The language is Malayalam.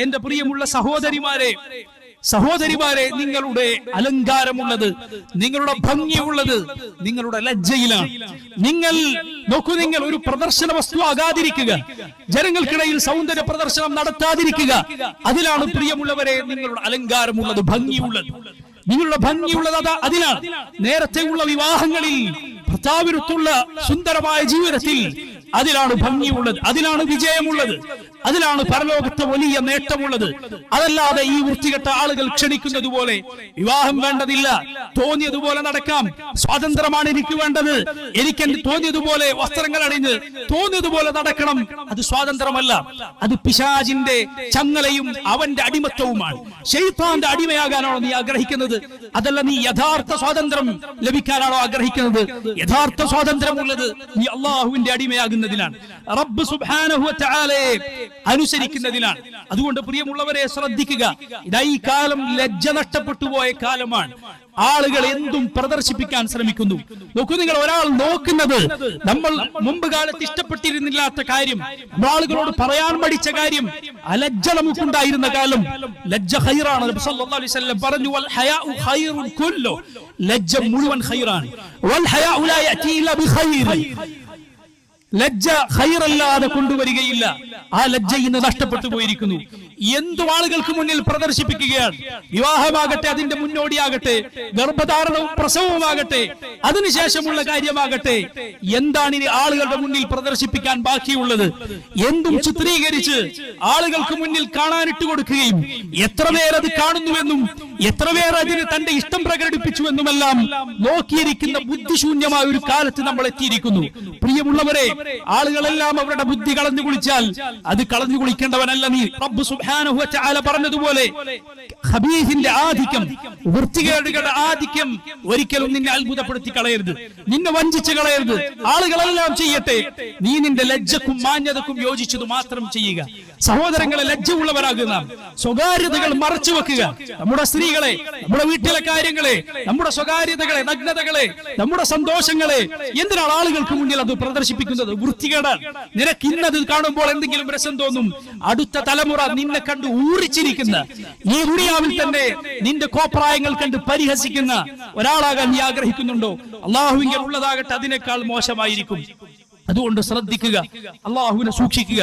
എന്റെ പ്രിയമുള്ള സഹോദരിമാരെ, നിങ്ങളുടെ അലങ്കാരമുള്ളത്, നിങ്ങളുടെ ഭംഗിയുള്ളത് നിങ്ങളുടെ ലജ്ജയിലാണ്. നിങ്ങൾ ഒരു പ്രദർശന വസ്തു ആകാതിരിക്കുക, ജനങ്ങൾക്കിടയിൽ സൗന്ദര്യ പ്രദർശനം നടത്താതിരിക്കുക. അതിലാണ് പ്രിയമുള്ളവരെ നിങ്ങളുടെ അലങ്കാരമുള്ളത്, ഭംഗിയുള്ളത്. നിങ്ങളുടെ ഭംഗിയുള്ളത് അതിലാണ്. നേരത്തെയുള്ള വിവാഹങ്ങളിൽ, ഭർത്താവിനൊത്തുള്ള സുന്ദരമായ ജീവിതത്തിൽ അതിലാണ് ഭംഗിയുള്ളത്, അതിലാണ് വിജയമുള്ളത്, അതിലാണ് പരലോകത്തെ വലിയ നേട്ടമുള്ളത്. അതല്ലാതെ ഈ വൃത്തികെട്ട ആളുകൾ ക്ഷണിക്കുന്നത് പോലെ വിവാഹം വേണ്ടതില്ല, തോന്നിയതുപോലെ നടക്കാം, സ്വാതന്ത്ര്യമാണ് എനിക്ക് വേണ്ടത്, എനിക്ക് തോന്നിയതുപോലെ വസ്ത്രങ്ങൾ അണിഞ്ഞ് തോന്നിയതുപോലെ നടക്കണം, അത് സ്വാതന്ത്ര്യമല്ല. അത് പിശാചിന്റെ ചങ്ങലയും അവന്റെ അടിമത്തവുമാണ്. ശൈത്താന്റെ അടിമയാകാനാണോ നീ ആഗ്രഹിക്കുന്നത്? അതല്ല, നീ യഥാർത്ഥ സ്വാതന്ത്ര്യം ലഭിക്കാനാണോ ആഗ്രഹിക്കുന്നത്? യഥാർത്ഥ സ്വാതന്ത്ര്യമുള്ളത് നീ അള്ളാഹുവിന്റെ അടിമയാകുന്നതിലാണ്, റബ്ബ് സുബ്ഹാനഹു വ തആലയെ അനുസരിക്കുന്നതിലാണ്. അതുകൊണ്ട് പ്രിയമുള്ളവരെ ശ്രദ്ധിക്കുക, ഇതാ ഈ കാലം ലജ്ജ നഷ്ടപ്പെട്ടു പോയ കാലമാണ്. ആളുകൾ എന്തും പ്രദർശിപ്പിക്കാൻ ശ്രമിക്കുന്നു. നോക്കൂ, നിങ്ങൾ ഒരാൾ നോക്കുന്നത് നമ്മൾ മുമ്പ് കാലത്ത് ഇഷ്ടപ്പെട്ടിരുന്നില്ലാത്ത കാര്യം, ആളുകളോട് പറയാൻ മടിച്ച കാര്യം, അലജ്ജ നമുക്കുണ്ടായിരുന്ന കാലം. ലജ്ജ ഖൈറാണ്. നബി സല്ലല്ലാഹു അലൈഹി വസല്ലം പറഞ്ഞു, വൽ ഹയാഉ ഖൈറുൻ കുല്ലു, ലജ്ജ മുഴുവൻ ഖൈറാണ്. വൽ ഹയാഉ ലാ യഅതി ഇല്ലാ ബിഖൈർ, ലജ്ജ ഖൈറല്ലാതെ കൊണ്ടുവരികയില്ല. ആ ലജ്ജ ഇന്ന് നഷ്ടപ്പെട്ടു പോയിരിക്കുന്നു. എന്തു ആളുകൾക്ക് മുന്നിൽ പ്രദർശിപ്പിക്കുകയാണ്. വിവാഹമാകട്ടെ, അതിന്റെ മുന്നോടിയാകട്ടെ, ഗർഭധാരണവും പ്രസവവുമാകട്ടെ, അതിനുശേഷമുള്ള കാര്യമാകട്ടെ, എന്താണ് ഇനി ആളുകളുടെ മുന്നിൽ പ്രദർശിപ്പിക്കാൻ ബാക്കിയുള്ളത്? എന്തും ചിത്രീകരിച്ച് ആളുകൾക്ക് മുന്നിൽ കാണാനിട്ട് കൊടുക്കുകയും എത്ര പേരത് കാണുന്നുവെന്നും എത്ര പേർ അതിന് തന്റെ ഇഷ്ടം പ്രകടിപ്പിച്ചുവെന്നുമെല്ലാം നോക്കിയിരിക്കുന്ന ബുദ്ധിശൂന്യമായ ഒരു കാലത്ത് നമ്മൾ എത്തിയിരിക്കുന്നു. പ്രിയമുള്ളവരെ, ആളുകളെല്ലാം അവരുടെ ബുദ്ധി കളഞ്ഞു കുളിച്ചാൽ അത് കളഞ്ഞു കുളിക്കേണ്ടവനല്ല നീ. റബ്ബ് സുബ്ഹാനഹു വ തആല പറഞ്ഞതുപോലെ ഖബീഹിന്റെ ആധിക്യം, വൃത്തികേടുകളുടെ ആധിക്യം ഒരിക്കലും നിന്നെ അത്ഭുതപ്പെടുത്തി കളയരുത്, നിന്നെ വഞ്ചിച്ച് കളയരുത്. ആളുകളെല്ലാം ചെയ്യട്ടെ, നീ നിന്റെ ലജ്ജക്കും മാന്യതക്കും യോജിച്ചത് മാത്രം ചെയ്യുക. സഹോദരങ്ങളെ, ലജ്ജ ഉള്ളവരാകുന്ന, സ്വകാര്യതകൾ മറച്ചു വെക്കുക. നമ്മുടെ സ്ത്രീകളെ, നമ്മുടെ വീട്ടിലെ കാര്യങ്ങളെ, നമ്മുടെ സ്വകാര്യതകളെ, നഗ്നതകളെ, നമ്മുടെ സന്തോഷങ്ങളെ എന്തിനാണ് ആളുകൾക്ക് മുന്നിൽ അത് പ്രദർശിപ്പിക്കുന്നത്? വൃത്തികേടാണ്. നിനക്ക് ഇന്നത് കാണുമ്പോൾ എന്തെങ്കിലും രസം തോന്നും. അടുത്ത തലമുറ നിന്നെ കണ്ട് ഊറിച്ചിരിക്കുന്ന, ഈ ദുനിയാവിൽ തന്നെ നിന്റെ കോപ്രായങ്ങൾ കണ്ട് പരിഹസിക്കുന്ന ഒരാളാകാൻ നീ ആഗ്രഹിക്കുന്നുണ്ടോ? അള്ളാഹുവിൽ ഉള്ളതാകട്ടെ അതിനേക്കാൾ മോശമായിരിക്കും. അതുകൊണ്ട് ശ്രദ്ധിക്കുക, അള്ളാഹുവിനെ സൂക്ഷിക്കുക.